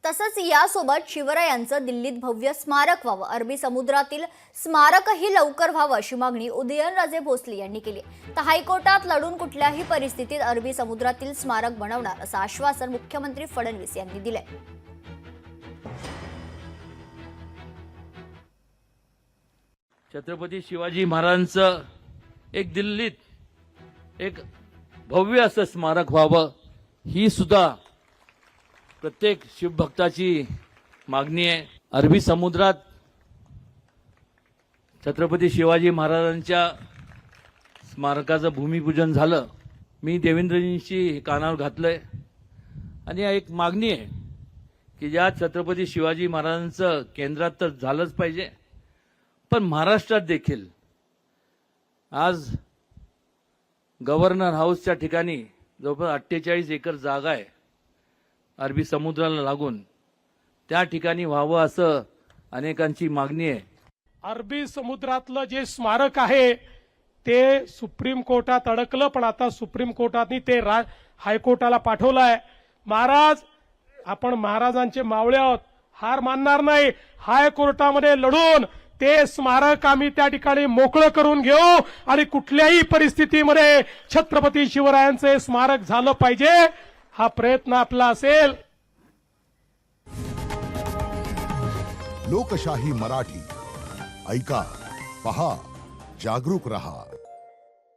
तसंच यासोबत शिवरायांचं दिल्लीत भव्य स्मारक व्हावं, अरबी समुद्रातील स्मारकही लवकर व्हावं अशी मागणी उदयनराजे भोसले यांनी केली। तर हायकोर्टात लढून कुठल्याही परिस्थितीत अरबी समुद्रातील स्मारक बनवणार असं आश्वासन मुख्यमंत्री फडणवीस यांनी दिलंय। छत्रपती शिवाजी महाराजांचं एक दिल्लीत एक भव्य असं स्मारक व्हावं, ही सुद्धा प्रत्येक शिवभक्ताची मागणी आहे। अरबी समुद्रात छत्रपती शिवाजी महाराजांच्या स्मारकाचं भूमिपूजन झालं। मी देवेंद्रजींशी कानावर घातलंय आणि एक मागणी आहे की ज्या छत्रपती शिवाजी महाराजांचं केंद्रात तर झालंच पाहिजे, पण महाराष्ट्रात देखील आज गव्हर्नर हाऊसच्या ठिकाणी जवळपास 48 एकर जागा आहे अरबी समुद्राला लागून, त्या ठिकाणी व्हावं असं अनेकांची मागणी आहे। अरबी समुद्रातलं जे स्मारक आहे ते सुप्रीम कोर्टात अडकलं, पण आता सुप्रीम कोर्टाने ते हायकोर्टाला पाठवलंय। महाराज, आपण महाराजांचे मावळे आहोत, हार मानणार नाही। हायकोर्टामध्ये लढून ते स्मारक आम्ही त्या ठिकाणी मोकळं करून घेऊ आणि कुठल्याही परिस्थितीमध्ये छत्रपती शिवरायांचे स्मारक झालं पाहिजे, हा प्रयत्न आपला असेल। लोकशाही मराठी ऐका, पहा, जागरूक रहा।